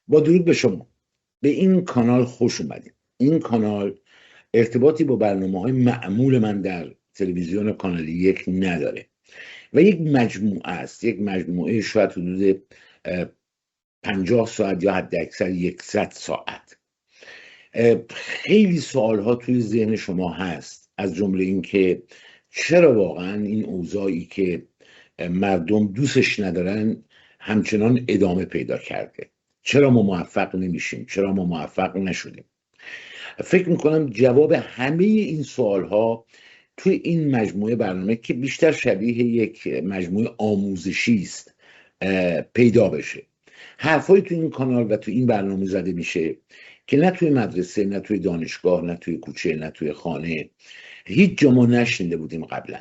با درود به شما. به این کانال خوش اومدید. این کانال ارتباطی با برنامه‌های معمول من در تلویزیون کانال یک نداره و یک مجموعه است، یک مجموعه شاید حدود 50 ساعت یا حد اکثر 100 ساعت. خیلی سوال ها توی ذهن شما هست، از جمله این که چرا واقعا این اوضاعی که مردم دوستش ندارن همچنان ادامه پیدا کرده، چرا ما موفق نمیشیم، چرا ما موفق نشدیم. فکر میکنم جواب همه این سوال ها توی این مجموعه برنامه که بیشتر شبیه یک مجموعه آموزشی است پیدا بشه. حرفایی توی این کانال و توی این برنامه زده میشه که نه توی مدرسه، نه توی دانشگاه، نه توی کوچه، نه توی خانه هیچ جا ما نشنیده بودیم قبلا.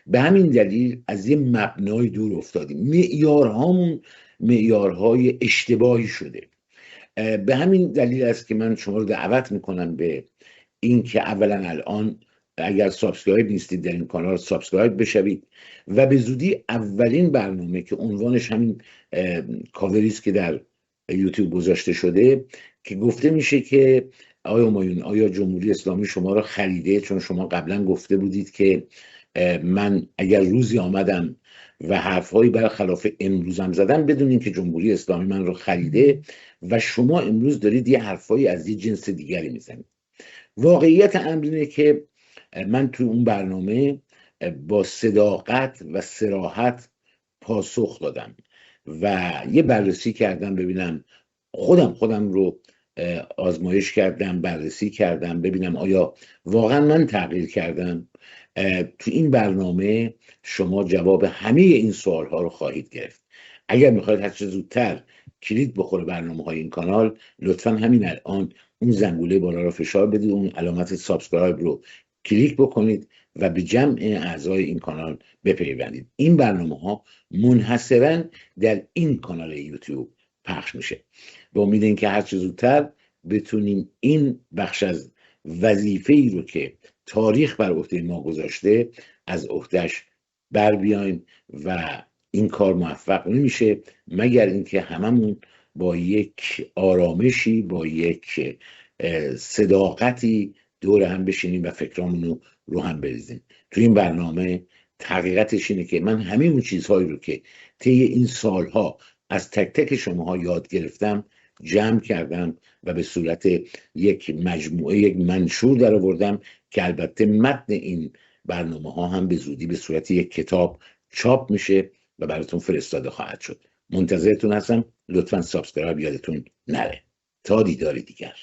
به همین دلیل از یه مبنای دور افتادیم، معیارهامون معیارهای اشتباهی شده. به همین دلیل است که من شما رو دعوت میکنم به این که اولا الان اگر سابسکرایب نیستید در این کانال سابسکرایب بشوید و به زودی اولین برنامه که عنوانش همین کاوری است که در یوتیوب گذاشته شده که گفته میشه که آیا همایون، آیا جمهوری اسلامی شما را خریده؟ چون شما قبلا گفته بودید که من اگر روزی آمدم و حرفهایی برخلاف امروزم زدم بدونین که جمهوری اسلامی من رو خریده و شما امروز دارید یه حرفایی از یه جنس دیگری میزنید. واقعیت امر اینه که من توی اون برنامه با صداقت و صراحت پاسخ دادم و یه بررسی کردم ببینم خودم رو آزمایش کردم، بررسی کردم ببینم آیا واقعا من تغییر کردم. تو این برنامه شما جواب همه این سوال ها رو خواهید گرفت. اگر میخواید هر چه زودتر کلید بخوره برنامه‌های این کانال، لطفا همین الان اون زنگوله بالا رو فشار بدید، اون علامت سابسکرایب رو کلیک بکنید و به جمع اعضای این کانال بپیوندید. این برنامه‌ها منحصراً در این کانال یوتیوب پخش میشه. با امید اینکه هر چه زودتر بتونیم این بخش از وظیفه‌ای رو که تاریخ بر عهده ما گذاشته از عهده‌اش بر بیایم و این کار موفق نمیشه مگر اینکه هممون با یک آرامشی، با یک صداقتی دور هم بشینیم و فکرامون رو هم بریزیم. تو این برنامه حقیقتش اینه که من همه اون چیزهایی رو که طی این سالها از تک تک شماها یاد گرفتم جمع کردم و به صورت یک مجموعه، یک منشور در آوردم که البته متن این برنامه ها هم به زودی به صورت یک کتاب چاپ میشه و براتون فرستاده خواهد شد. منتظرتون هستم. لطفاً سابسکرایب یادتون نره. تا دیدار دیگر.